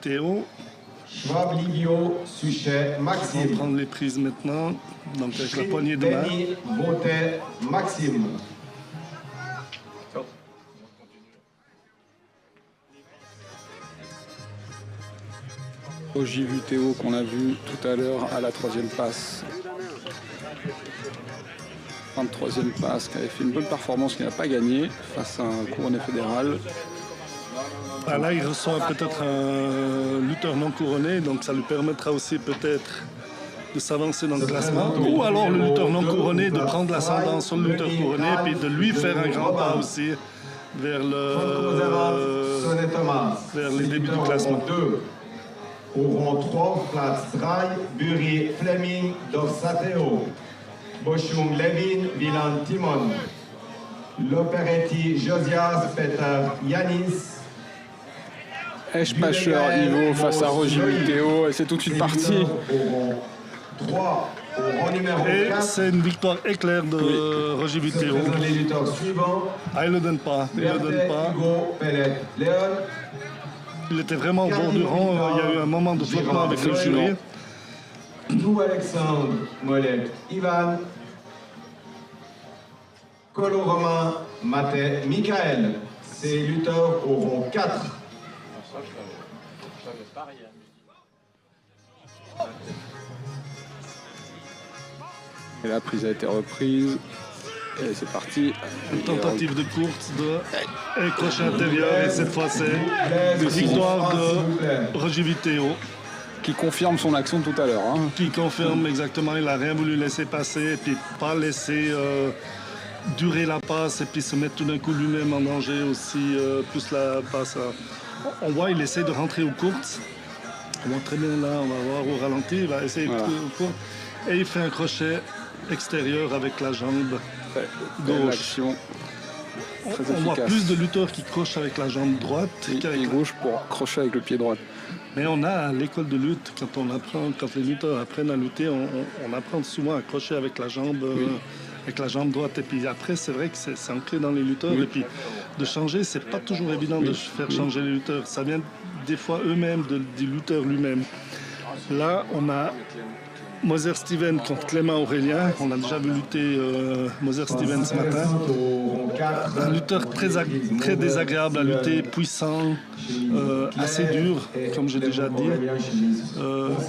Théo. Schwab Livio, Suchet, On va Maxime. prendre les prises maintenant. Donc avec la poignée de main. Benny, Bautet, Maxime. J'ai vu Théo qu'on a vu tout à l'heure à la 3e passe. 23e passe, qui avait fait une bonne performance, qui n'a pas gagné face à un couronné fédéral. Ah, là, il reçoit peut-être un lutteur non couronné, donc ça lui permettra aussi peut-être de s'avancer dans le classement. Ou alors le lutteur non couronné de prendre l'ascendant sur le lutteur couronné et puis de lui faire un grand pas aussi vers les débuts du classement. Au rond 3, Platz 3, Buri, Fleming, Dossateo. Bochum, Levin, Wieland, Timon. Loperetti, Josias, Peter, Yanis. Eschpacher, Ivo face à Roger Théo, et c'est toute une partie. 3, au rond numéro 4. Et c'est une victoire éclair de Roger Vitero. Les lutteurs suivants. Ah, il ne le donne pas. Il le donne pas. Hugo, Pellet, Léon. Il était vraiment au bord du rang. Il y a eu un moment de flottement avec le jury. Lou Alexandre, Mollet, Ivan. Colo Romain, Maté, Michael. Ces lutteurs auront 4. Et la prise a été reprise. Et c'est parti. Une tentative de course de crochet intérieur. Et cette fois, c'est victoire de Roger Vitero. Qui confirme son action tout à l'heure. Hein. Qui confirme exactement. Il n'a rien voulu laisser passer. Et puis pas laisser durer la passe. Et puis se mettre tout d'un coup lui-même en danger aussi. Plus la passe. On voit, il essaie de rentrer aux courtes. On voit très bien là, on va voir au ralenti. Il va essayer de rentrer aux courtes. Et il fait un crochet extérieur avec la jambe gauche. On voit plus de lutteurs qui crochent avec la jambe droite qu'avec gauche pour crocher avec le pied droit. Mais on a à l'école de lutte, quand les lutteurs apprennent à lutter, on apprend souvent à crocher avec la jambe droite. Et puis après, c'est vrai que c'est ancré dans les lutteurs. Et puis de changer, c'est pas toujours évident de faire changer les lutteurs. Ça vient des fois eux-mêmes du lutteur lui-même. Là, on a Moser Steven contre Clément Aurélien. On a déjà vu lutter Moser Steven ce matin. Un lutteur très désagréable à lutter, puissant, assez dur, comme j'ai déjà dit.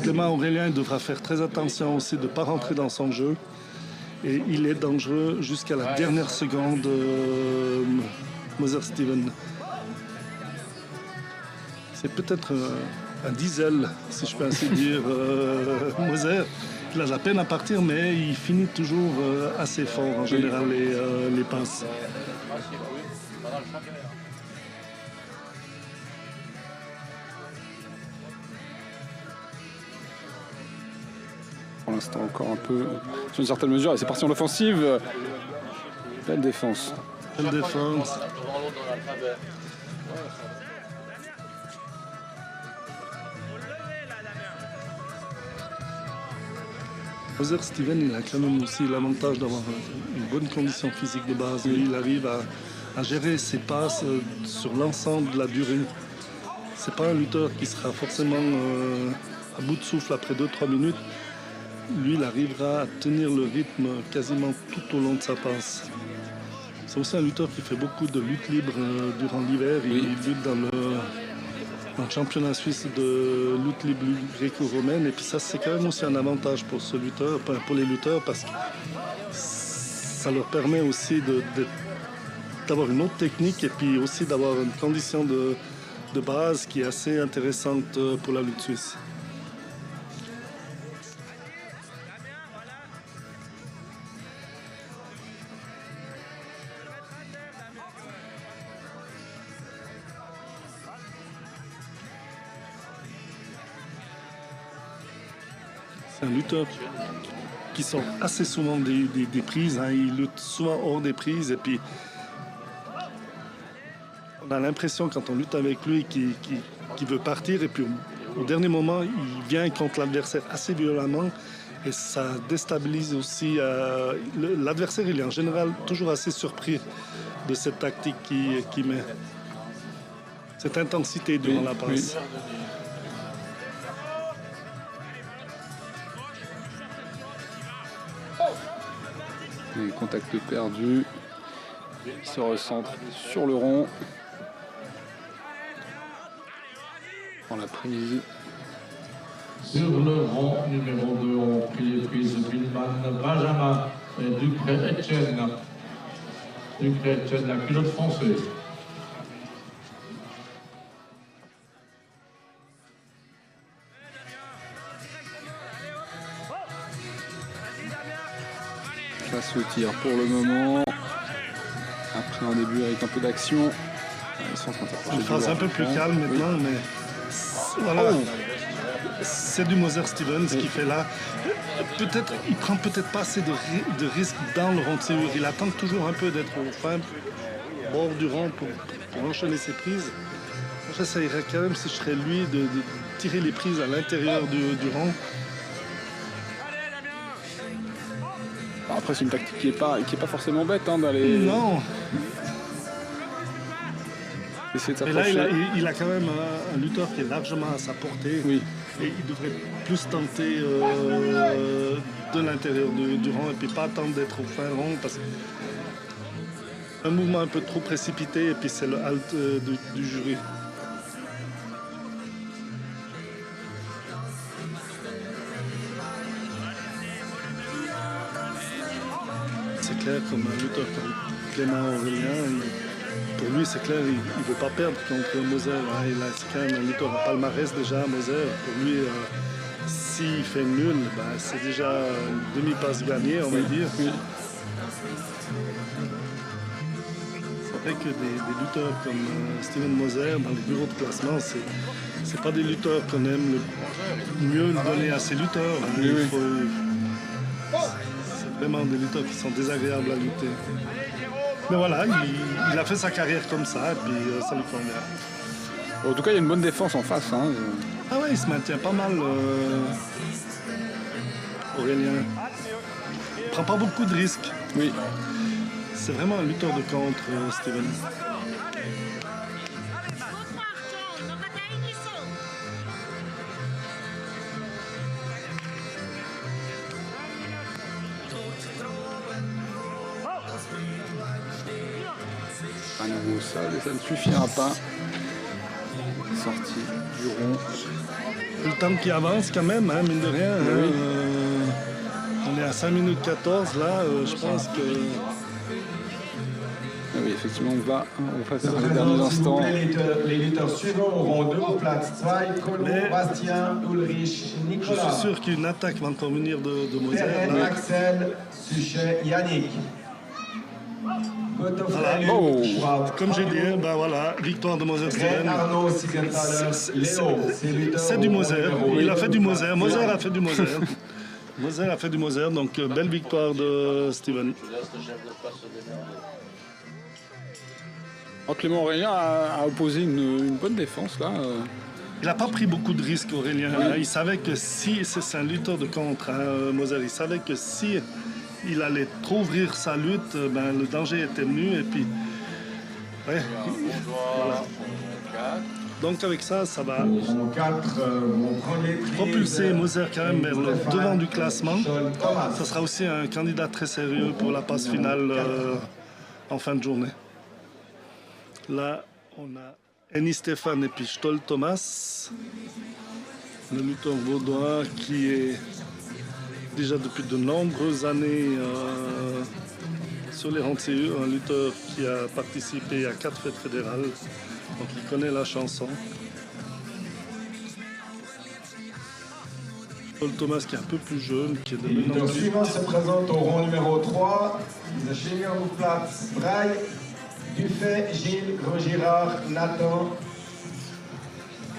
Clément Aurélien devra faire très attention aussi de ne pas rentrer dans son jeu. Et il est dangereux jusqu'à la dernière seconde, Moser Steven. C'est peut-être un diesel, si je peux ainsi dire, Moser. Il a de la peine à partir, mais il finit toujours assez fort en général les passes. Pour l'instant, encore un peu, sur une certaine mesure, et c'est parti en offensive. Belle défense. Belle défense. Moser Steven, il a quand même aussi l'avantage d'avoir une bonne condition physique de base. Il arrive à gérer ses passes sur l'ensemble de la durée. C'est pas un lutteur qui sera forcément à bout de souffle après 2-3 minutes. Lui, il arrivera à tenir le rythme quasiment tout au long de sa passe. C'est aussi un lutteur qui fait beaucoup de lutte libre durant l'hiver. Il lutte dans le championnat suisse de lutte libre gréco-romaine. Et puis ça, c'est quand même aussi un avantage pour ce lutteur, pour les lutteurs, parce que ça leur permet aussi d'avoir une autre technique et puis aussi d'avoir une condition de base qui est assez intéressante pour la lutte suisse. C'est un lutteur qui sort assez souvent des prises. Hein. Il lutte souvent hors des prises. Et puis, on a l'impression, quand on lutte avec lui, qu'il veut partir. Et puis, au dernier moment, il vient contre l'adversaire assez violemment. Et ça déstabilise aussi. L'adversaire, il est en général toujours assez surpris de cette tactique qu'il met. Cette intensité durant la passe. Les contacts perdus. Il se recentre sur le rond. Dans la prise. Sur le rond numéro 2, on prit les prises Bilman, Benjamin et Ducré-Etienne. Ducré-Etienne, la culotte française. Face au tir pour le moment. Après un début avec un peu d'action. Ils sont en train de s'approcher Une du phase bord. un peu plus calme maintenant, mais voilà. C'est du Moser Stevens qui fait là. Peut-être, il prend peut-être pas assez de risques dans le rond de serrure. Il attend toujours un peu d'être au fin bord du rond pour enchaîner ses prises. J'essayerais quand même, si je serais lui, de tirer les prises à l'intérieur du rond. Après, c'est une tactique qui est pas forcément bête hein, d'aller Non, essayer de mais là s'approcher. il a quand même un lutteur qui est largement à sa portée. Oui. Et il devrait plus tenter de l'intérieur du rond et puis pas attendre d'être au fin rond parce qu'un mouvement un peu trop précipité et puis c'est le halt du jury. C'est clair, comme un lutteur comme Clément Aurélien, pour lui c'est clair, il ne veut pas perdre contre Moser. Hein. C'est quand même un lutteur à palmarès déjà, Moser. Pour lui, s'il fait nul, c'est déjà une demi-passe gagnée, on va dire. Oui. C'est vrai que des lutteurs comme Steven Moser, dans le bureau de classement, c'est pas des lutteurs qu'on aime le mieux donner à ces lutteurs. Hein. Oui, oui. C'est vraiment des lutteurs qui sont désagréables à lutter. Mais voilà, il a fait sa carrière comme ça, et puis ça lui convient. En tout cas, il y a une bonne défense en face. Hein. Ah ouais, il se maintient pas mal, Aurélien. Il prend pas beaucoup de risques. Oui. C'est vraiment un lutteur de contre, Steven. À nouveau ça, mais ça ne suffira pas. Sortie du rond. Le temps qui avance quand même, hein, mine de rien. Hein, Oui. On est à 5 minutes 14 là, je pense que... Ah oui, effectivement, on va faire les derniers Présente, s'il vous instants. plaît, les lutteurs suivants auront 2 places. Zwei, Colo, Mais- Bastien, Ulrich, Je Nicolas. suis sûr qu'une attaque va encore venir de Moser. Perret, Là. Axel, Suchet, Yannick. Voilà. Oh. Comme j'ai dit, voilà, victoire de Moser Ren, Steven. Arnaud, Siegenthaler, Léo. C'est du Moser. Il a fait du Moser. Moser a a fait du Moser. Moser a fait du Moser, donc belle victoire de Steven. Oh, Clément Aurélien a opposé une bonne défense là. Il n'a pas pris beaucoup de risques, Aurélien. Il savait que si, c'est un lutteur de contre, hein, Moser, il savait que si il allait trop ouvrir sa lutte, le danger était venu. Et puis, ouais, voilà. Donc avec ça, ça va Au 4, mon premier prix. propulser Moser quand même vers le Stéphane devant du classement. Sean Thomas. Ça sera aussi un candidat très sérieux pour la passe finale en fin de journée. Là, on a Eni Stéphane et puis Stoll Thomas, le lutteur vaudois qui est déjà depuis de nombreuses années sur les rangs de CE, un lutteur qui a participé à 4 fêtes fédérales, donc il connaît la chanson. Stoll Thomas qui est un peu plus jeune, qui est de Les lutteurs 98. suivants se présentent au rond numéro 3. Diese Schlingerhofplatz, Braille, Dufay, Gilles, Grosgirard, Nathan,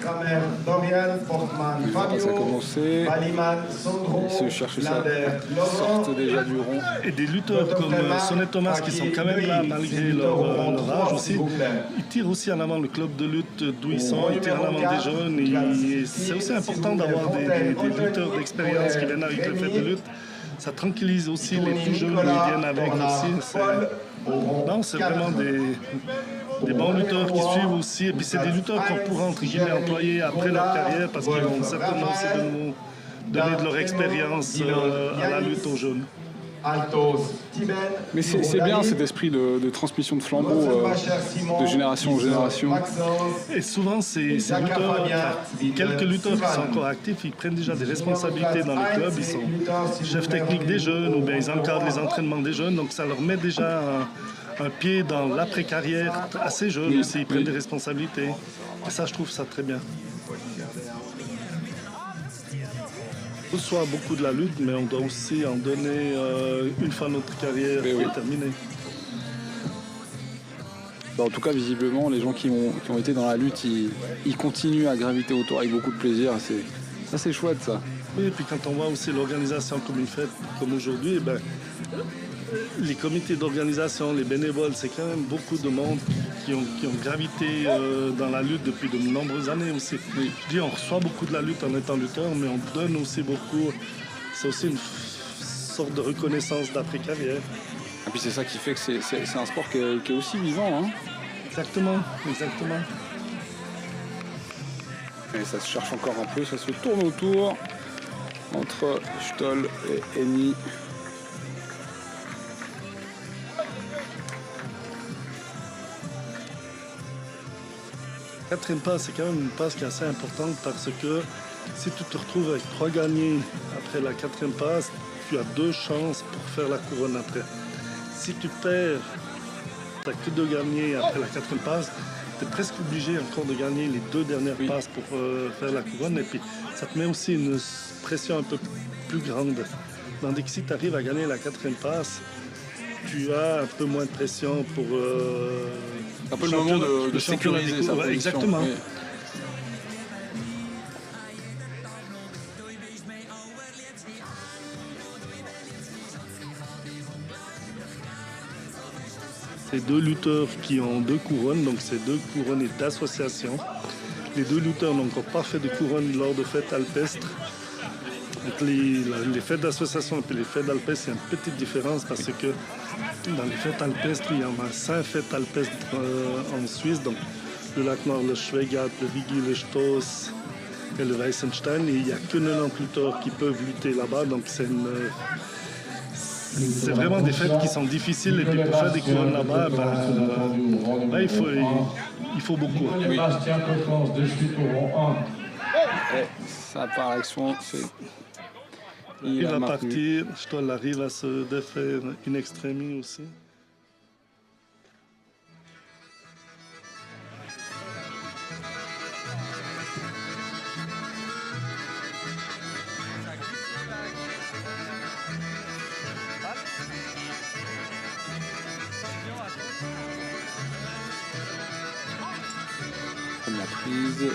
Kramer, Dorian, Portman, Ça a Fabio, commencé. Baliman, Sandro, Il se cherche ça. Lander, Laurent. Sortent déjà du rond. Et des lutteurs comme Sonnet Thomas qui sont quand même là malgré leur âge aussi. Ils tirent aussi en avant le club de lutte d'où ils sont, ils tirent en avant des jeunes. C'est aussi important d'avoir des lutteurs d'expérience qui viennent avec le fait de lutte. Ça tranquillise aussi les plus jeunes qui viennent avec aussi. Non, c'est vraiment des bons lutteurs qui suivent aussi. Et puis c'est des lutteurs qu'on pourra entre guillemets employer après leur carrière parce qu'ils vont certainement aussi donner de leur expérience à la lutte aux jeunes. Altos Tiben. Mais c'est bien cet esprit de transmission de flambeau de génération en génération. Et souvent, ces lutteurs, quelques lutteurs qui sont encore actifs, ils prennent déjà des responsabilités dans les clubs. Ils sont chefs techniques des jeunes ou bien ils encadrent les entraînements des jeunes. Donc ça leur met déjà un pied dans l'après-carrière assez jeune aussi. Ils prennent des responsabilités. Et ça, je trouve ça très bien. On reçoit beaucoup de la lutte, mais on doit aussi en donner une fois notre carrière est terminée. En tout cas, visiblement, les gens qui ont été dans la lutte, ils continuent à graviter autour avec beaucoup de plaisir. C'est chouette, ça. Oui, et puis quand on voit aussi l'organisation comme une fête, comme aujourd'hui, eh ben, les comités d'organisation, les bénévoles, c'est quand même beaucoup de monde qui ont gravité dans la lutte depuis de nombreuses années aussi. Oui. Je dis, on reçoit beaucoup de la lutte en étant lutteur, mais on donne aussi beaucoup. C'est aussi une sorte de reconnaissance d'après-carrière. Et puis c'est ça qui fait que c'est un sport qui est aussi vivant. Hein. Exactement, exactement. Et ça se cherche encore un peu, ça se tourne autour entre Stoll et Eni. Quatrième passe, c'est quand même une passe qui est assez importante parce que si tu te retrouves avec 3 gagnés après la quatrième passe, tu as 2 chances pour faire la couronne après. Si tu perds, tu n'as que 2 gagnés après la quatrième passe, tu es presque obligé encore de gagner les 2 dernières passes pour faire la couronne. Et puis ça te met aussi une pression un peu plus grande. Tandis que si tu arrives à gagner la quatrième passe, tu as un peu moins de pression pour... un peu le moment de sécuriser sa position. Exactement. Oui. C'est 2 lutteurs qui ont 2 couronnes, donc c'est 2 couronnes d'association. Les 2 lutteurs n'ont encore pas fait de couronne lors de fêtes alpestres. Donc les fêtes d'association et les fêtes alpestres, il y a une petite différence parce que dans les fêtes alpestres, il y en a 5 fêtes alpestres en Suisse, donc le lac Nord, le Schwegat, le Vigi, le Stoss et le Weissenstein. Et il n'y a que 90 lutteurs qui peuvent lutter là-bas, donc c'est vraiment des fêtes qui sont difficiles. Et puis pour faire des couronnes là-bas, il faut beaucoup. Oui. Bastien Coquence de suite au rang 1. Et ça part l'action, il va partir, Stoll arrive à se défaire une extrémie aussi. La prise.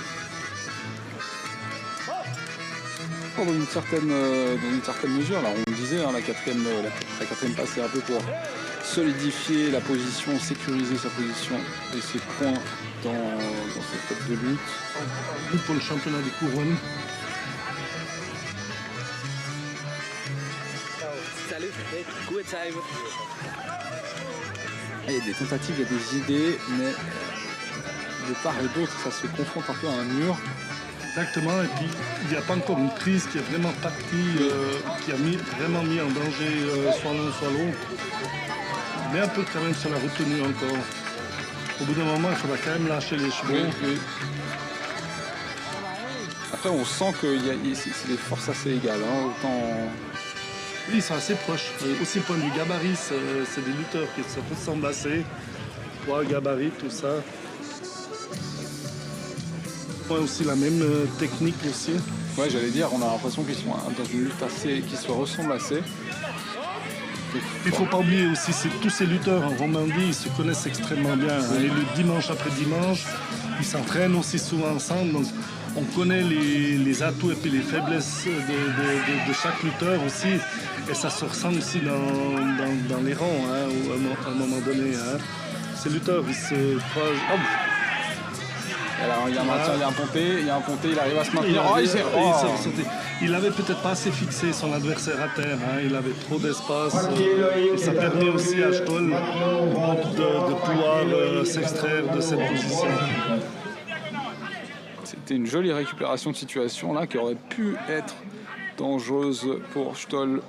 Dans une certaine mesure, alors on disait, hein, la quatrième passe, c'est un peu pour solidifier la position, sécuriser sa position et ses points dans cette fête de lutte. Pour le championnat des couronnes. Il y a des tentatives, il y a des idées, mais de part et d'autre, ça se confronte un peu à un mur. Exactement, et puis il n'y a pas encore une prise qui est vraiment partie, qui a vraiment mis en danger soit l'un soit l'autre. Mais un peu quand même sur la retenue encore. Au bout d'un moment, il faudra quand même lâcher les chevaux. Oui. Après, on sent que c'est des forces assez égales. Hein, autant... Oui, ils sont assez proches. Aussi, point de vue gabarit, c'est des lutteurs qui se ressemblent assez. Poids, gabarit, tout ça. Aussi la même technique aussi. Ouais, j'allais dire, on a l'impression qu'ils sont dans une lutte qui se ressemblent assez. Il ne faut pas oublier aussi, tous ces lutteurs en Romandie, ils se connaissent extrêmement bien. Hein. Ils luttent dimanche après dimanche, ils s'entraînent aussi souvent ensemble. Donc on connaît les atouts et puis les faiblesses de chaque lutteur aussi. Et ça se ressent aussi dans les rangs, hein, à un moment donné. Hein. Ces lutteurs, ils se croisent. Alors, il y a un ponté, il arrive à se maintenir. Il n'avait peut-être pas assez fixé son adversaire à terre, hein. Il avait trop d'espace. Et ça permet aussi à Stoll de pouvoir s'extraire de cette position. C'était une jolie récupération de situation là qui aurait pu être dangereuse pour Stoll.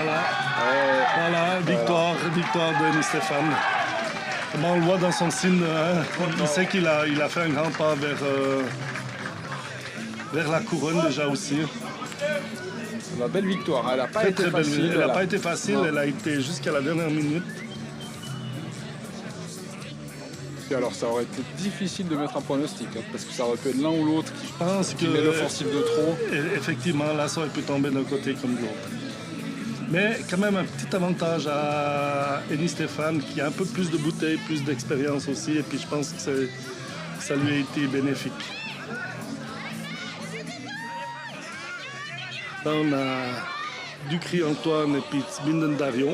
Voilà, victoire de Denis Stéphane. On le voit dans son signe, hein. Il sait qu'il a fait un grand pas vers la couronne déjà aussi. La belle victoire, elle n'a pas Très, été très belle. facile. Elle n'a pas été facile, elle a été jusqu'à la dernière minute. Et alors ça aurait été difficile de mettre un pronostic, hein, parce que ça aurait pu être l'un ou l'autre qui met l'offensive de trop. Effectivement, là, ça aurait pu tomber d'un côté comme de l'autre. Mais quand même un petit avantage à Denis Stéphane qui a un peu plus de bouteilles, plus d'expérience aussi. Et puis je pense que ça lui a été bénéfique. Là, on a Ducry Antoine et puis Zbinden Dario.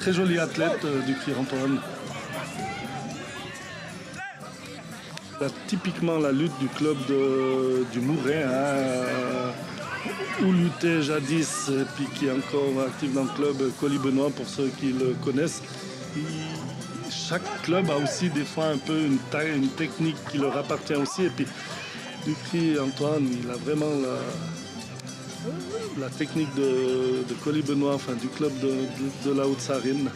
Très joli athlète, Ducry Antoine. Là, typiquement la lutte du club du Mouret, hein, où luttait jadis, et puis qui est encore actif dans le club Colis Benoît pour ceux qui le connaissent. Chaque club a aussi des fois un peu une technique qui leur appartient aussi. Et puis Ducry Antoine, il a vraiment la technique de Colis Benoît, enfin du club de la Haute-Sarine.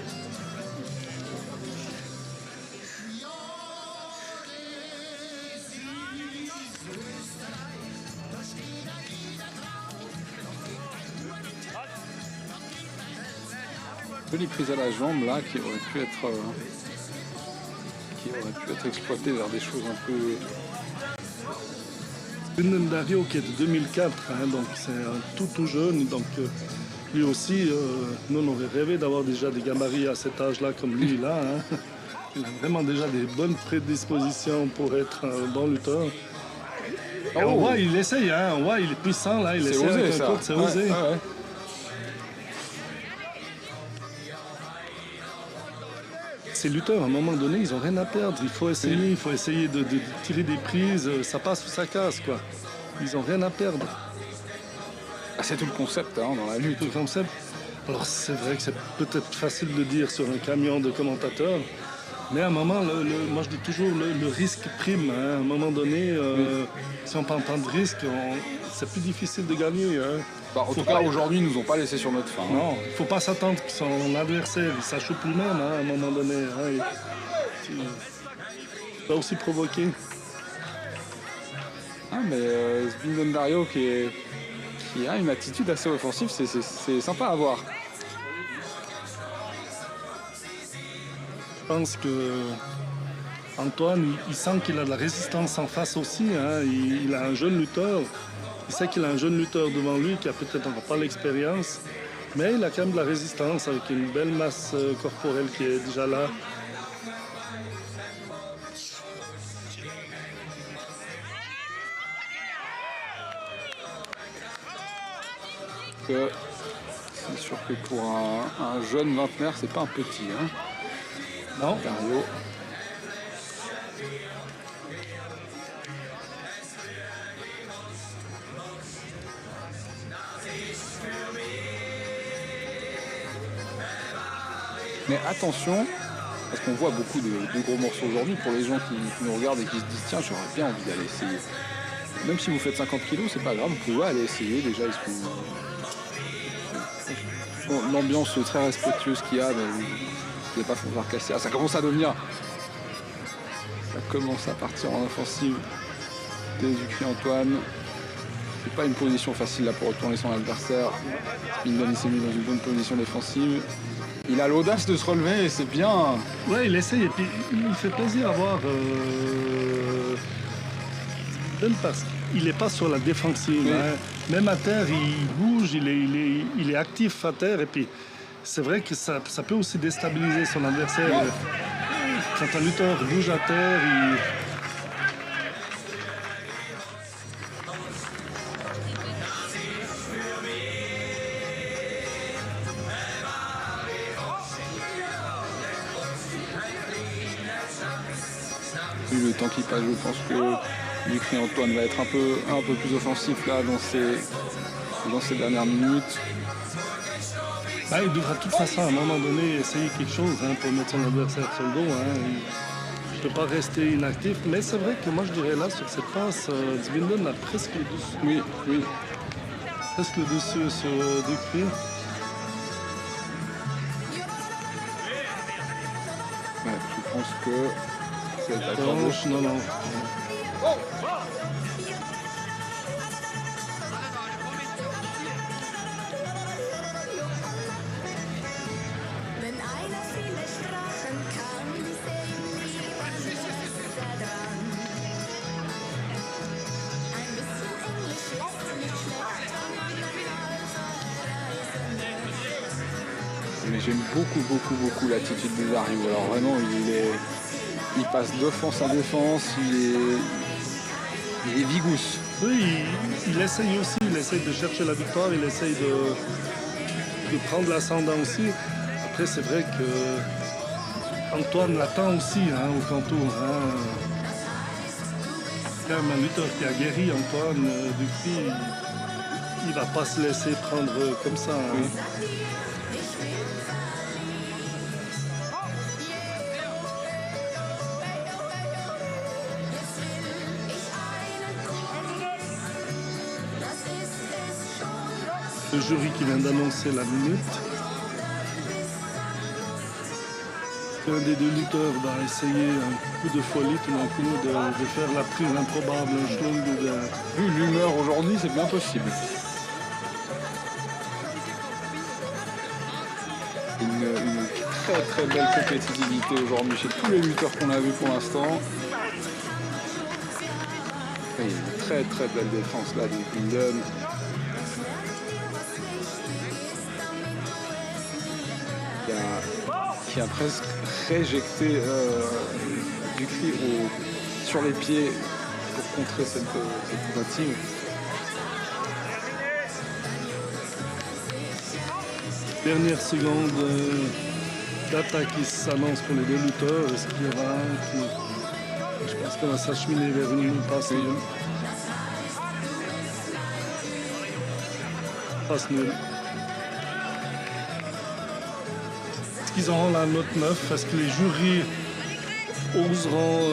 Jolie prise à la jambe là qui aurait pu être exploitée vers des choses un peu. Zbinden Dario qui est de 2004, hein, donc c'est un tout jeune, donc lui aussi, nous on aurait rêvé d'avoir déjà des gabarits à cet âge-là comme lui là. Hein. Il a vraiment déjà des bonnes prédispositions pour être un bon lutteur. Et on voit, il essaye, hein, on voit, il est puissant là, il essaie avec un côte, c'est osé. Ouais. Ces lutteurs, à un moment donné, ils n'ont rien à perdre. Il faut essayer, de tirer des prises. Ça passe ou ça casse, quoi. Ils n'ont rien à perdre. Ah, c'est tout le concept hein, dans la lutte. Tout le concept. Alors, c'est vrai que c'est peut-être facile de dire sur un camion de commentateurs, mais à un moment, moi je dis toujours, le risque prime. Hein. À un moment donné, si on ne prend pas de risque, c'est plus difficile de gagner. Hein. En tout cas, aujourd'hui, ils nous ont pas laissé sur notre faim. Non, il ne faut pas s'attendre que son adversaire s'achoupe lui-même hein, à un moment donné. Hein. Il va aussi provoquer. Ah, mais Zbinden Dario qui a une attitude assez offensive, c'est sympa à voir. Je pense que Antoine, il sent qu'il a de la résistance en face aussi. Hein. Il a un jeune lutteur. Il sait qu'il a un jeune lutteur devant lui qui a peut-être encore pas l'expérience, mais il a quand même de la résistance avec une belle masse corporelle qui est déjà là. C'est sûr que pour un jeune vingtenaire, c'est pas un petit. Hein. Non. Dario. Mais attention, parce qu'on voit beaucoup de gros morceaux aujourd'hui, pour les gens qui nous regardent et qui se disent tiens, j'aurais bien envie d'aller essayer. Même si vous faites 50 kilos, c'est pas grave, vous pouvez aller essayer. Déjà, l'ambiance très respectueuse qu'il y a, mais vous n'allez pas pouvoir casser. Ah, ça commence à devenir. Ça commence à partir en offensive des Ducry Antoine. C'est pas une position facile là pour retourner son adversaire. Zbinden s'est mis dans une bonne position défensive. Il a l'audace de se relever et c'est bien. Ouais, il essaye et puis il fait plaisir à voir. Parce qu'il n'est pas sur la défensive. Oui. Hein. Même à terre, il bouge, il est actif à terre. Et puis c'est vrai que ça peut aussi déstabiliser son adversaire. Ouais. Quand un lutteur bouge à terre, le temps qui passe, je pense que Ducry Antoine va être un peu plus offensif là dans ces dernières minutes. Bah, il devra de toute façon à un moment donné essayer quelque chose hein, pour mettre son adversaire sur le dos. Hein. Il ne peut pas rester inactif, mais c'est vrai que moi je dirais là sur cette passe, Zbinden a presque le dessus. Oui. Presque le dessus sur Ducré. Ouais, je pense que c'est la Planche, non, non. Wenn einer viele Sprachen kann, sehen niemand daran. Ein bisschen Englisch ist nicht schlecht, wenn man einmal verreisen will. Mais j'aime beaucoup l'attitude de Dario. Alors vraiment, il passe d'offense à défense, il est vigousse. Oui, il essaye aussi, il essaye de chercher la victoire, il essaye de prendre l'ascendant aussi. Après, c'est vrai que Antoine l'attend aussi au contour. C'est quand même un lutteur qui a guéri Antoine Ducré. Il ne va pas se laisser prendre comme ça. Oui. Le jury qui vient d'annoncer la minute. Un des deux lutteurs va essayer un coup de folie tout d'un coup de faire la prise improbable, un schlong ouvert. Vu l'humeur aujourd'hui, c'est bien possible. Une très belle compétitivité aujourd'hui chez tous les lutteurs qu'on a vus pour l'instant. Il y a une très belle défense là de Linden. Qui a presque réjecté Ducré sur les pieds pour contrer cette tentative. Dernière seconde d'attaque qui s'annonce pour les deux lutteurs. Est-ce qu'il y aura je pense qu'on va s'acheminer vers une passe nulle. Passe nulle. Ils auront la note 9. Est-ce que les jurys oseront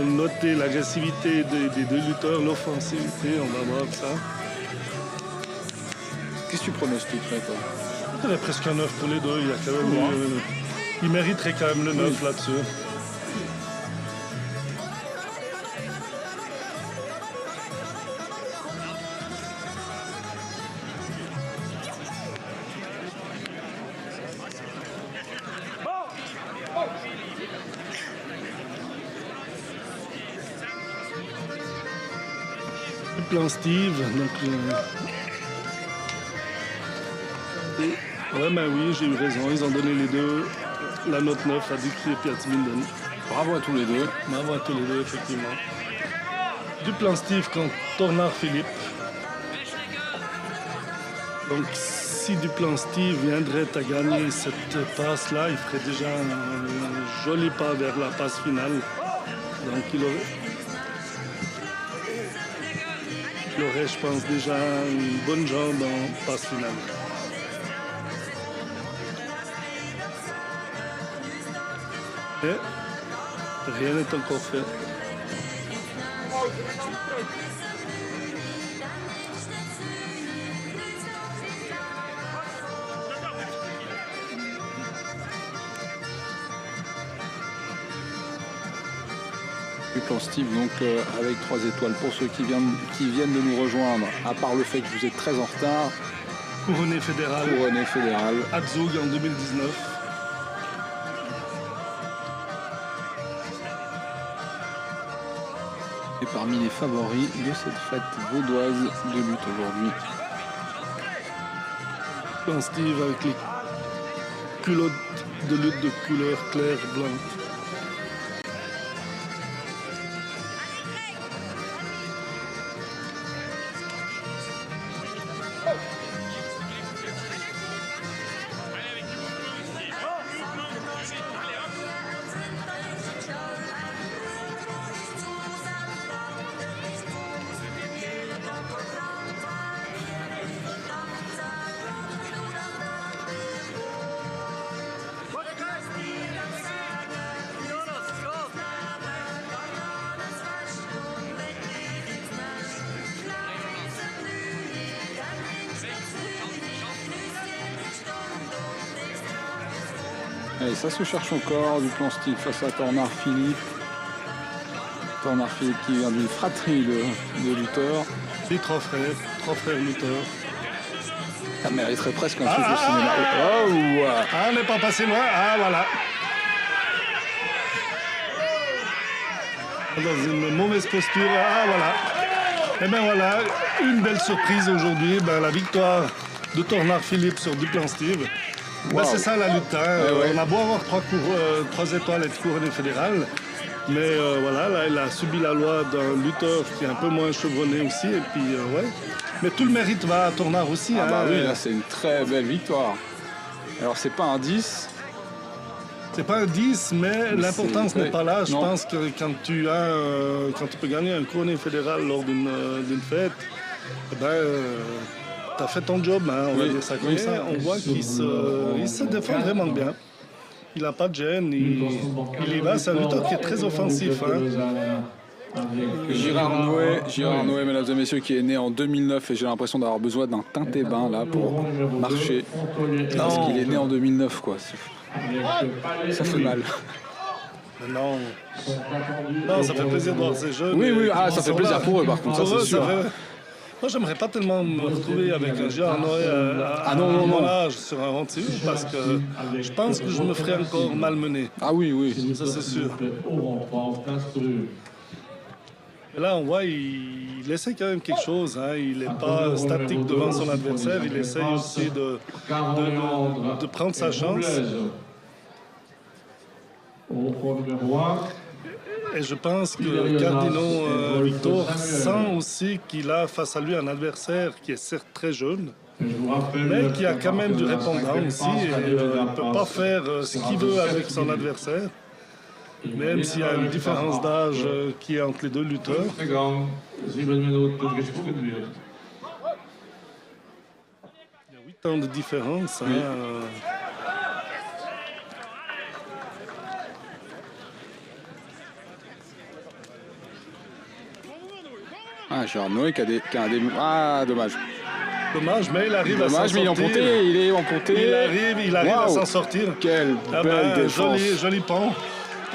noter l'agressivité des deux lutteurs, l'offensivité? On va voir ça. Qu'est-ce que tu pronostiquerais, toi? Il y a presque un 9 pour les deux. Il y a quand même il mériterait quand même le 9 là-dessus. Plan Steve, donc ouais, ben oui, j'ai eu raison, ils ont donné les deux la note 9 à Ducré et à Timinden. Bravo à tous les deux. Bravo à tous les deux, effectivement. Du Plan Steve contre Tornard Philippe. Donc si du Plan Steve viendrait à gagner cette passe-là, il ferait déjà un joli pas vers la passe finale. Donc il aurait, je pense, déjà une bonne jambe en passe finale. Mais rien n'est encore fait. Plan Steve, donc avec 3 étoiles pour ceux qui viennent de nous rejoindre, à part le fait que vous êtes très en retard. Couronné fédéral. À Zug en 2019. Et parmi les favoris de cette fête vaudoise de lutte aujourd'hui. Plan Steve avec les culottes de lutte de couleur claire blanche. Allez, ça se cherche encore, du plan style face à Tornard Philippe. Tornard Philippe qui vient d'une fratrie de lutteurs. Les trois frères lutteurs. Ça mériterait presque un truc au cinéma. Oh, Ah, on n'est pas passé loin. Ah, voilà. Dans une mauvaise posture. Ah, voilà. Et bien voilà, une belle surprise aujourd'hui. Ben, la victoire de Tornard Philippe sur Duplan Steve. Ben, c'est ça la lutte. Hein. Ouais. On a beau avoir 3 étoiles et être couronné fédéral. Mais voilà, là, il a subi la loi d'un lutteur qui est un peu moins chevronné aussi. Et puis, ouais. Mais tout le mérite va à Tornard aussi. Ah hein. bah oui, là c'est une très belle victoire. Alors c'est pas un 10. C'est pas un 10, mais l'importance c'est- n'est pas là. Je non. pense que quand tu peux gagner un couronné fédéral lors d'une fête, eh ben, tu as fait ton job, hein, on va Oui. dire ça comme Oui. ça. On voit qu'il se défend vraiment bien. Il n'a pas de gêne, il y va. C'est un lutteur qui est très offensif. Hein. Gérard Noé, mesdames et messieurs, qui est né en 2009 et j'ai l'impression d'avoir besoin d'un teinté bain là pour marcher. Parce qu'il est né en 2009 quoi. Ça fait mal. Mais non, ça fait plaisir de voir ces jeunes. Oui, qui ça fait sont plaisir là. pour eux par contre, ça Pour eux, c'est sûr. Moi, j'aimerais pas tellement me retrouver avec un Gérard Noé à non. mon âge sur un rendez parce que je pense que je me ferais encore malmener. Ah oui. Ça, c'est sûr. Et là, on voit, il essaie quand même quelque chose. Hein. Il n'est pas statique devant son adversaire. Il essaie aussi de prendre sa chance. Au numéro 1. Et je pense que Cardinal Victor sent aussi qu'il a face à lui un adversaire qui est certes très jeune, mais qui a quand même du répondant aussi. Et, il ne peut pas faire ce qu'il veut avec son adversaire, même s'il y a une différence d'âge qui est entre les deux lutteurs. Il y Il y a 8 ans de différence. Hein. Ah, Gérard Noé qui a un début. Ah, dommage. Dommage, mais il arrive à s'en Dommage, mais il est sortir. emporté. Il est emporté. Il arrive à Waouh. s'en sortir. Quelle Ah belle ben, défense. joli pont.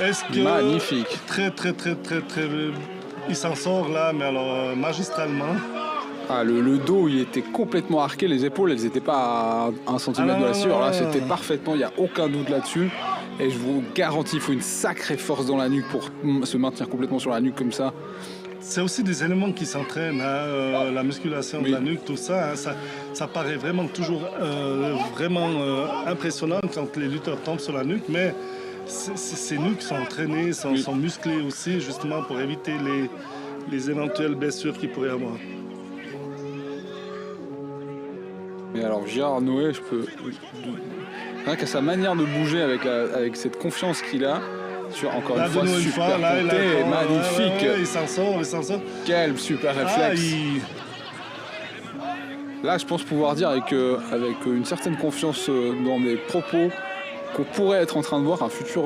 Est-ce que Magnifique. très, il s'en sort là, mais alors magistralement. Ah, le dos, il était complètement arqué. Les épaules, elles n'étaient pas à 1 cm de la sueur. Là, c'était parfaitement. Il n'y a aucun doute là-dessus. Et je vous garantis, il faut une sacrée force dans la nuque pour se maintenir complètement sur la nuque comme ça. C'est aussi des éléments qui s'entraînent, hein, la musculation de la nuque, tout ça, hein, ça paraît vraiment toujours vraiment impressionnant quand les lutteurs tombent sur la nuque, mais ces nuques sont entraînées, sont musclées aussi, justement pour éviter les éventuelles blessures qu'il pourrait y avoir. Mais alors, Gérard Noé, rien qu'à sa manière de bouger avec cette confiance qu'il a, sur, encore Là, une fois, de nouveau, super là, compté, magnifique. il s'en sort. Quel super Ah, réflexe. Là, je pense pouvoir dire avec une certaine confiance dans mes propos qu'on pourrait être en train de voir un futur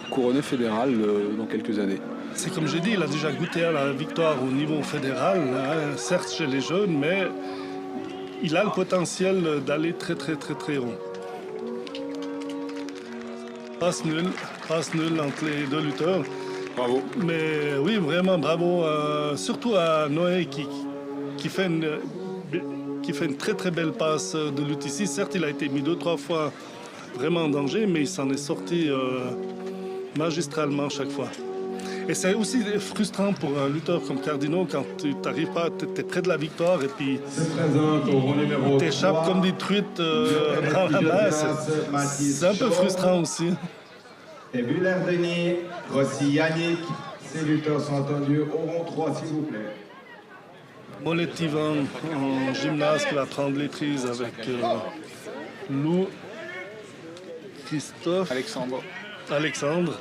couronné fédéral dans quelques années. C'est comme j'ai dit, il a déjà goûté à la victoire au niveau fédéral, hein, certes chez les jeunes, mais il a le potentiel d'aller très haut. Passe nul entre les deux lutteurs. Bravo. Mais oui, vraiment bravo, surtout à Noé qui fait une très belle passe de lutte ici. Certes, il a été mis 2-3 fois vraiment en danger, mais il s'en est sorti magistralement chaque fois. Et c'est aussi frustrant pour un lutteur comme Cardinal quand tu n'arrives pas, tu es près de la victoire et puis numéro t'échappes comme des truites dans la main. C'est un peu frustrant aussi. Et Buller Denis, Rossi Yannick, ces lutteurs sont entendus au rond 3, s'il vous plaît. Molette Ivan en gymnase qui va prendre les prises avec Lou, Christophe, Alexandre.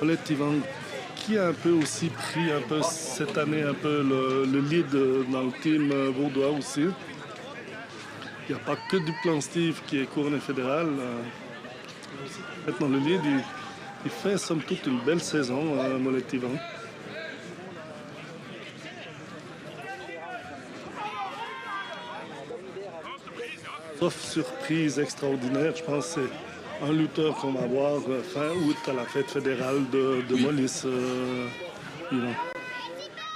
Molette Ivan qui a un peu aussi pris cette année le lead dans le team vaudois aussi. Il n'y a pas que du plan Steve qui est couronné fédéral. Maintenant, le lead, il fait somme toute une belle saison, Molette Ivan. Sauf surprise extraordinaire, je pense que c'est un lutteur qu'on va voir fin août à la fête fédérale de Oui. Mollis. Ivan.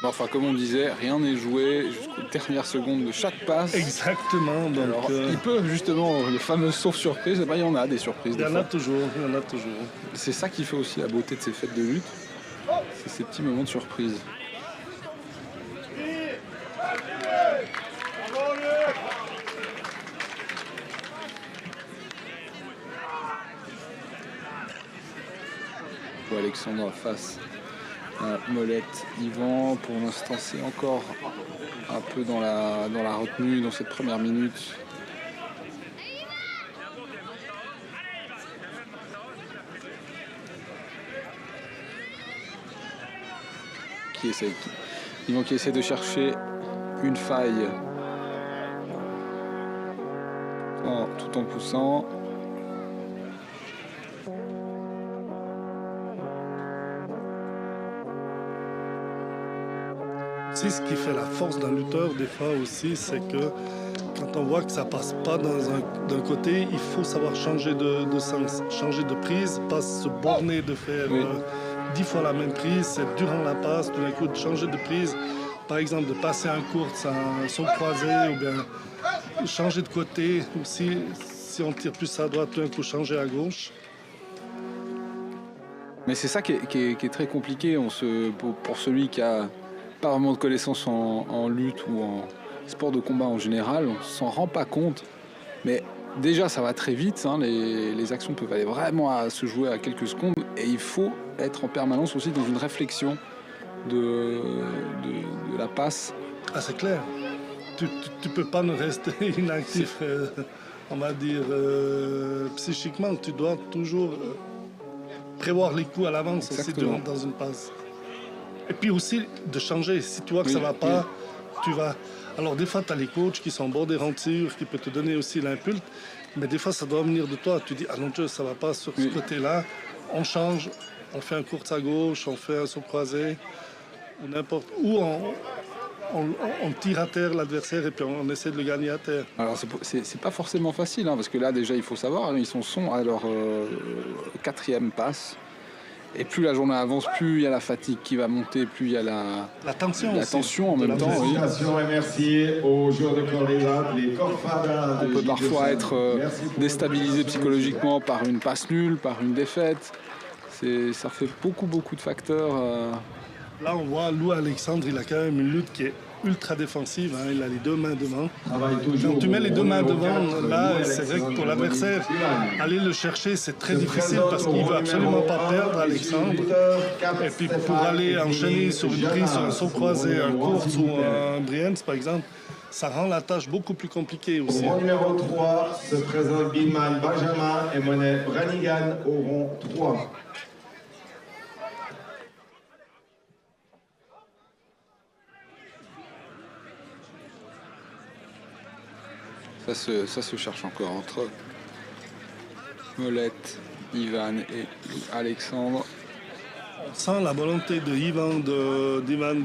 Bon, enfin, comme on disait, rien n'est joué jusqu'aux dernières secondes de chaque passe. Exactement, donc Alors, il peut justement, les fameuses sauf surprises, eh ben, il y en a des surprises. il y des en a fois. toujours, il y en a toujours. C'est ça qui fait aussi la beauté de ces fêtes de lutte, c'est ces petits moments de surprise. Alexandre face à Molette Ivan. Pour l'instant, c'est encore un peu dans la retenue dans cette première minute. Ivan qui essaie de chercher une faille tout en poussant. C'est ce qui fait la force d'un lutteur des fois aussi, c'est que quand on voit que ça passe pas d'un côté, il faut savoir changer de sens, changer de prise, pas se borner de faire Oui. 10 fois la même prise, c'est durant la passe, tout d'un coup de changer de prise, par exemple de passer un course à un saut croisé ou bien changer de côté aussi, si on tire plus à droite, tout d'un coup changer à gauche. Mais c'est ça qui est très compliqué pour celui qui a pas vraiment de connaissances en lutte ou en sport de combat en général, on s'en rend pas compte. Mais déjà, ça va très vite, hein, les actions peuvent aller vraiment à se jouer à quelques secondes et il faut être en permanence aussi dans une réflexion de la passe. Ah, c'est clair. Tu peux pas ne rester inactif, on va dire, psychiquement. Tu dois toujours prévoir les coups à l'avance aussi Exactement. dans une passe. Et puis aussi de changer. Si tu vois que Oui, ça va pas, oui. tu vas... Alors des fois, tu as les coachs qui sont en bord des rentures, qui peuvent te donner aussi l'impulse. Mais des fois, ça doit venir de toi. Tu dis, ah non, Dieu, ça va pas sur ce Oui. côté-là. On change, on fait un course à gauche, on fait un saut croisé, ou n'importe où. On tire à terre l'adversaire et puis on essaie de le gagner à terre. Alors c'est pas forcément facile, hein, parce que là déjà il faut savoir, ils sont à leur quatrième passe. Et plus la journée avance, plus il y a la fatigue qui va monter, plus il y a La tension aussi. tension en De même temps. Oui. Félicitations et merci aux joueurs de corps des Alpes, les corps fadins. On peut parfois être déstabilisé psychologiquement par une passe nulle, par une défaite. Ça fait beaucoup de facteurs. Là, on voit Lou Alexandre, il a quand même une lutte qui est ultra défensive. Hein. Il a les deux mains devant. Quand tu mets les deux mains devant, là, c'est vrai que pour l'adversaire, aller le chercher, c'est très difficile parce qu'il ne veut absolument pas perdre Alexandre. Et puis pour aller enchaîner sur une prise, sur un saut croisé, un course ou un Brienz, par exemple, ça rend la tâche beaucoup plus compliquée aussi. Au rang numéro 3 se présentent Billman Benjamin et Monet Branigan au rang 3. Ça se cherche encore entre Molette, Ivan et Alexandre. On sent la volonté de d'Ivan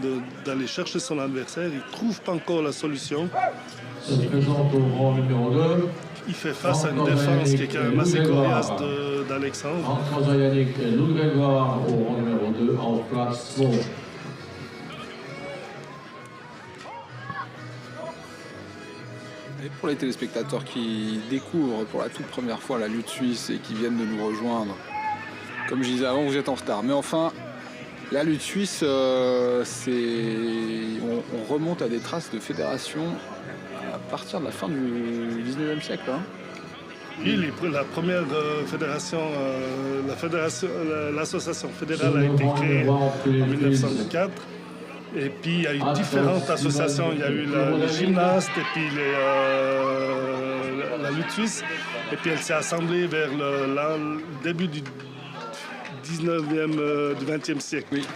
d'aller chercher son adversaire. Il ne trouve pas encore la solution. Se présente au rang numéro 2. Il fait face à une défense qui est quand même assez coriace d'Alexandre. Entre Yannick et Lou Grégoire au rang numéro 2 en place Small. Et pour les téléspectateurs qui découvrent pour la toute première fois la lutte suisse et qui viennent de nous rejoindre, comme je disais avant, vous êtes en retard. Mais enfin, la lutte suisse, on remonte à des traces de fédération à partir de la fin du 19e siècle. Hein. Oui, la première fédération, l'association fédérale a été créée en 1904. Et puis il y a eu différentes associations. Il y a eu les gymnastes et puis la lutte suisse. Et puis elle s'est assemblée vers le début du 19e, du 20e siècle. Oui.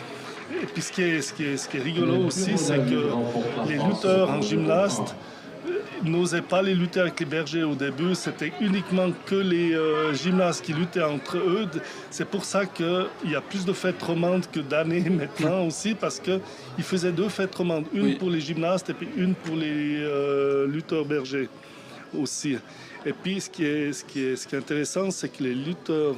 Et puis ce qui est rigolo aussi, c'est que les lutteurs en gymnaste, n'osaient pas les lutter avec les bergers au début. C'était uniquement que les gymnastes qui luttaient entre eux. C'est pour ça qu'il y a plus de fêtes romandes que d'années maintenant aussi, parce qu'ils faisaient 2 fêtes romandes. Une Oui. pour les gymnastes et puis une pour les lutteurs bergers aussi. Et puis ce qui est intéressant, c'est que les lutteurs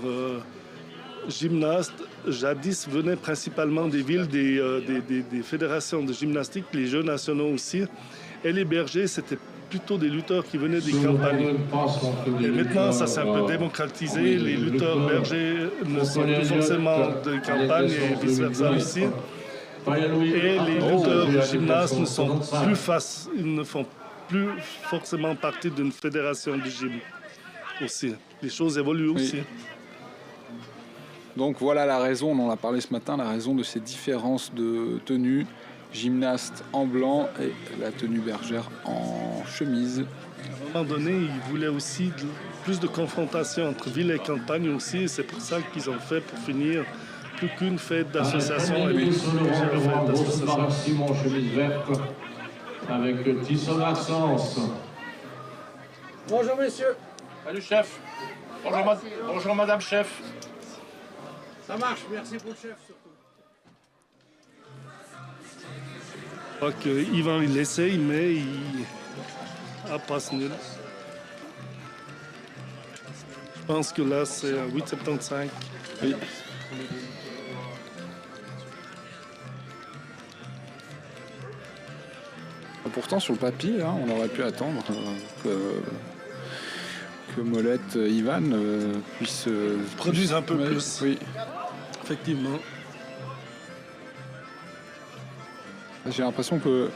gymnastes, jadis, venaient principalement des villes, des fédérations de gymnastique, les Jeux nationaux aussi. Et les bergers, c'était plutôt des lutteurs qui venaient des campagnes. Et maintenant, ça s'est un peu démocratisé. Les lutteurs bergers ne sont plus forcément de campagne et vice-versa aussi. Et les lutteurs gymnastes ils ne font plus forcément partie d'une fédération de gym aussi. Les choses évoluent Oui. aussi. Donc voilà la raison, on en a parlé ce matin, la raison de ces différences de tenue. Gymnaste en blanc et la tenue bergère en chemise. À un moment donné, ils voulaient aussi plus de confrontation entre ville et campagne aussi. Et c'est pour ça qu'ils ont fait, pour finir, plus qu'une fête d'association. Et puis, plusieurs fêtes d'association. Simon, chemise verte, avec Tissot Maxence. Bonjour messieurs. Salut chef. Bonjour madame chef. Ça marche, merci pour le chef surtout. Je crois que Yvan, il essaye, mais il passe nul. Je pense que là, c'est un 8,75. Oui. Pourtant, sur le papier, hein, on aurait pu attendre que Molette, Ivan puisse Produise un peu Ouais, plus. Oui. Effectivement. J'ai l'impression que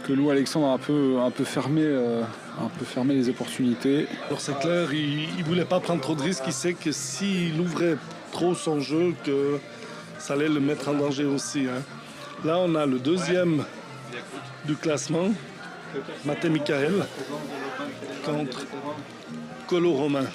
Lou Alexandre a un peu fermé les opportunités. Alors c'est clair, il ne voulait pas prendre trop de risques. Il sait que s'il ouvrait trop son jeu, que ça allait le mettre en danger aussi. Hein. Là, on a le deuxième du classement, Maté Michael, contre Colo Romain.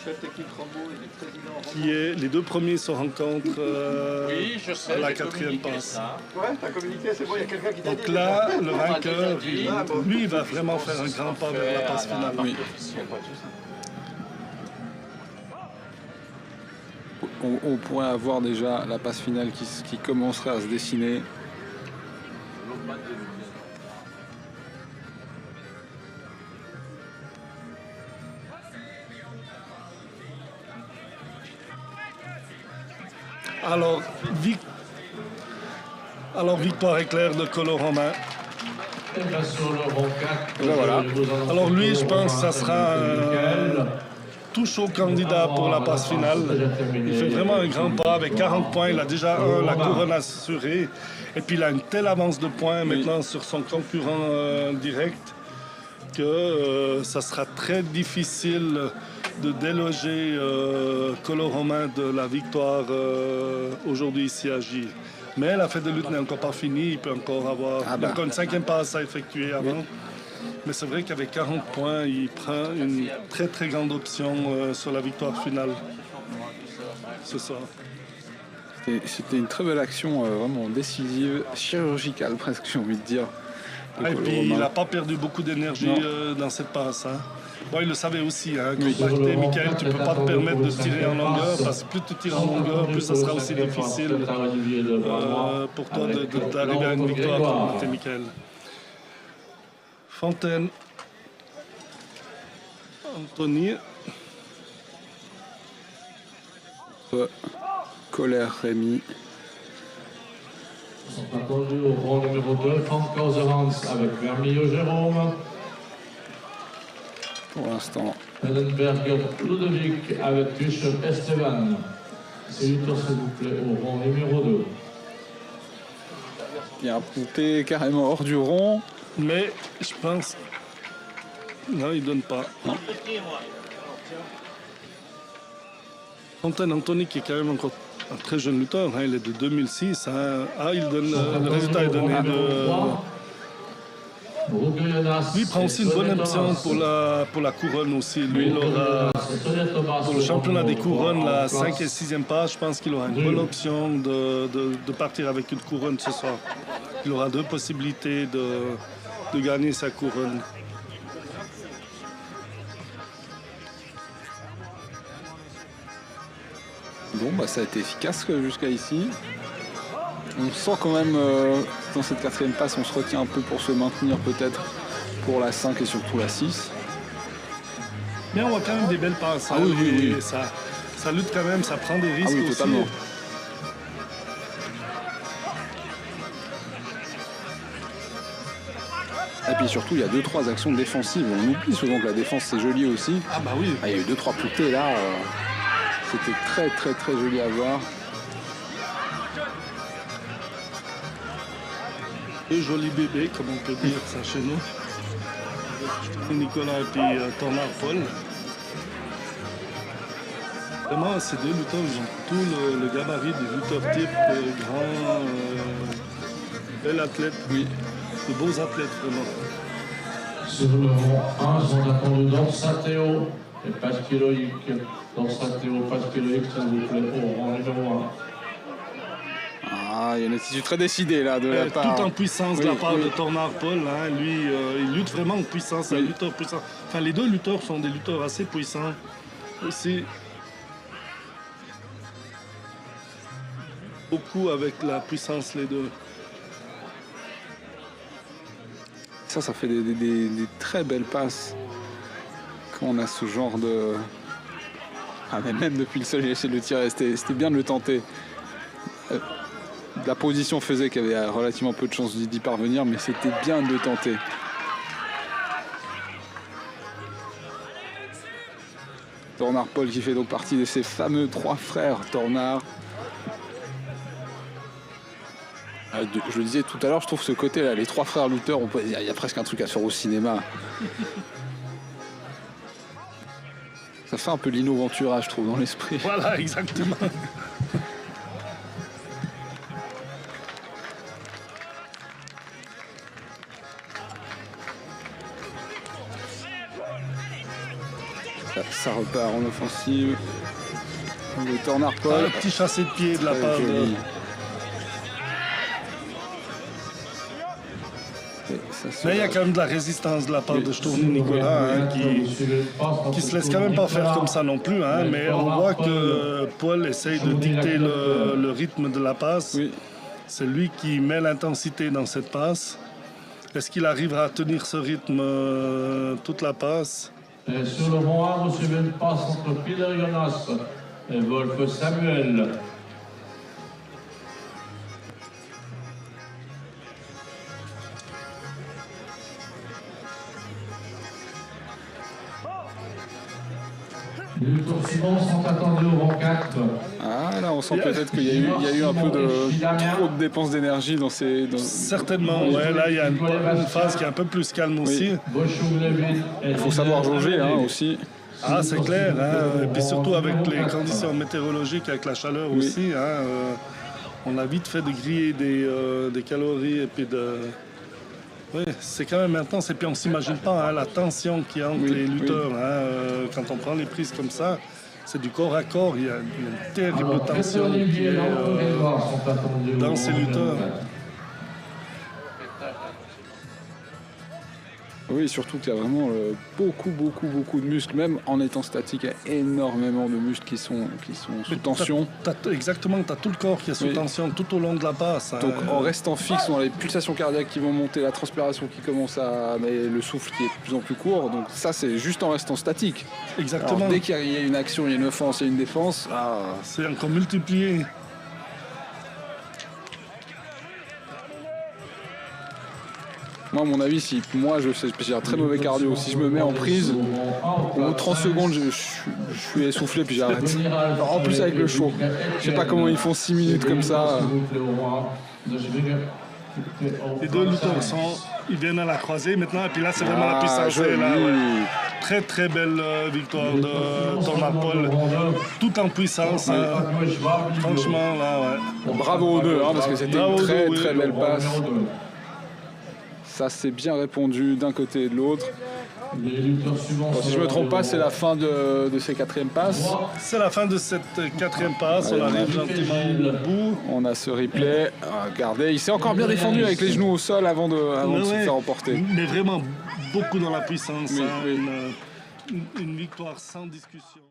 Les 2 premiers se rencontrent Oui, je sais. à la j'ai 4e communiqué passe. ça. Ouais, t'as communiqué, c'est bon, il y a quelqu'un qui t'a Donc dit. là, le vainqueur, dit. lui, il va vraiment faire un grand pas vers la passe finale. Oui. On pourrait avoir déjà la passe finale qui commencerait à se dessiner. Alors, victoire éclair de Colo Romain. Et bien sur le rond 4, ben voilà. Alors lui, je pense que ça sera un tout chaud candidat pour la passe finale. Il fait vraiment un grand pas avec 40 points. Il a déjà la couronne assurée. Et puis il a une telle avance de points maintenant sur son concurrent direct que ça sera très difficile de déloger Colo Romain de la victoire aujourd'hui ici à J. Mais la fête de lutte n'est encore pas finie. Il peut encore avoir il y a encore une 5e passe à effectuer avant. Mais c'est vrai qu'avec 40 points, il prend une très très grande option sur la victoire finale ce soir. C'était une très belle action, vraiment décisive, chirurgicale presque, j'ai envie de dire. de Et Colo puis Romain. il n'a pas perdu beaucoup d'énergie Non. dans cette passe. Hein. Bon, il le savait aussi. Hein. Oui. Compacté, Michael, tu ne peux pas te permettre de tirer en longueur parce que plus tu tires en longueur, plus ça sera aussi difficile pour toi d'arriver à une victoire contre Michael. Fontaine. Anthony. Colère Rémi. sont attendus au rang numéro 2, Franck Kozerans avec Vermillo Jérôme. Pour l'instant, Ellenberger Ludovic avec Tuchel Esteban. C'est Victor, s'il vous plaît, au rang numéro 2. il y a un ponté carrément hors du rond. Mais je pense. Non, il ne donne pas. Non. Fontaine Anthony, qui est quand même encore un très jeune lutteur, hein, il est de 2006. Hein. Ah, il donne, le résultat est donné de. Lui, il prend aussi une bonne option pour la couronne aussi. Lui, il aura, pour le championnat des couronnes, la 5 et 6e passe, je pense qu'il aura une bonne option de partir avec une couronne ce soir. Il aura 2 possibilités de gagner sa couronne. Bon, bah, ça a été efficace jusqu'à ici. On sent quand même, dans cette quatrième passe, on se retient un peu pour se maintenir peut-être pour la 5 et surtout la 6. Mais on voit quand même des belles passes. Ah oui, oui, et oui. ça lutte quand même, ça prend des risques oui, aussi. totalement. Et puis surtout, il y a 2-3 actions défensives. On oublie souvent que la défense, c'est joli aussi. Ah bah oui. Ah, il y a eu 2-3 poutés là. C'était très très très joli à voir. Deux jolis bébés, comme on peut dire ça chez nous. Nicolas et puis Tornard Paul. Vraiment, ces deux lutteurs, ils ont tout le gabarit des lutteurs type, grands, bel athlète. Oui. De beaux athlètes, vraiment. Sur le rang 1 sont attendus Dorsateo et Pasquiloïc. Dorsateo, Pasquiloïc, s'il vous plaît, au rang numéro 1. Ah, il y a une attitude très décidée là de la part. Tout en puissance de Oui, la part oui. de Tornard Paul. Hein. Lui, il lutte vraiment en puissance, c'est un Oui. lutteur puissant. Enfin, les deux lutteurs sont des lutteurs assez puissants. Aussi, beaucoup avec la puissance, les deux. Ça fait des très belles passes quand on a ce genre de... Ah, mais même depuis le sol, j'ai essayé de le tirer, c'était bien de le tenter. La position faisait qu'il y avait relativement peu de chances d'y parvenir, mais c'était bien de le tenter. Tornard Paul qui fait donc partie de ces fameux 3 frères Tornard. Je le disais tout à l'heure, je trouve ce côté-là, les 3 frères lutteurs, il y a presque un truc à faire au cinéma. Ça fait un peu Lino Ventura, je trouve, dans l'esprit. Voilà, exactement. Ça repart en offensive. Le Tornard Paul. Le petit chassé de pied de la Très part de... joli. Et ça se Mais il y a lâche. quand même de la résistance de la part de Stourny Nicolas, hein, qui se laisse quand même pas faire comme ça non plus. Hein, mais on voit que Paul essaye de dicter le rythme de la passe. Oui. C'est lui qui met l'intensité dans cette passe. Est-ce qu'il arrivera à tenir ce rythme toute la passe? Et sur le rang 1, recevez une passe entre Pilar Jonas et Wolf Samuel. Les lutteurs suivants sont attendus au rang 4. Ah là, on sent peut-être qu'il y a eu un peu trop de dépenses d'énergie dans ces... Certainement, ouais, là il y a une phase qui est un peu plus calme aussi. Il faut savoir jauger hein, aussi. Ah, c'est clair, hein, et puis surtout avec les conditions météorologiques, avec la chaleur Oui. aussi, hein, on a vite fait de griller des calories et puis de... Oui, c'est quand même intense et puis on s'imagine pas hein, la tension qu'il y a entre Oui, les lutteurs. Hein, quand on prend les prises comme ça, c'est du corps à corps, il y a une terrible tension qui est, dans ces lutteurs. Oui, surtout qu'il y a vraiment beaucoup de muscles, même en étant statique, il y a énormément de muscles qui sont sous tension. Exactement, tu as tout le corps qui est sous Oui. tension tout au long de la passe. Donc en restant fixe, on a les pulsations cardiaques qui vont monter, la transpiration qui commence à... mais le souffle qui est de plus en plus court. Donc ça, c'est juste en restant statique. Exactement. Alors, dès qu'il y a une action, il y a une offense, il y a une défense, C'est encore multiplié. moi, à mon avis, si j'ai un très mauvais cardio, si je me mets en prise, au bout de 30 secondes, je suis essoufflé puis j'arrête. En plus avec le chaud. Je sais pas comment ils font 6 minutes comme ça. Les deux lutteurs ils viennent à la croisée maintenant, et puis là c'est vraiment la puissance. joli. Là, ouais. Très très belle victoire de Tornard Paul, tout en puissance. Hein. Franchement, là, ouais. Bravo aux deux, hein, parce que c'était une Bravo aux très deux, très oui. belle passe. Ça s'est bien répondu d'un côté et de l'autre. Bon, si je ne me trompe pas, c'est la fin de ces 4e passes. C'est la fin de cette 4e passe, on arrive gentiment au bout. On a ce replay. Regardez, il s'est encore bien défendu avec les genoux au sol avant de se Ouais, faire emporter. mais vraiment beaucoup dans la puissance. Oui, Hein. oui. Une victoire sans discussion.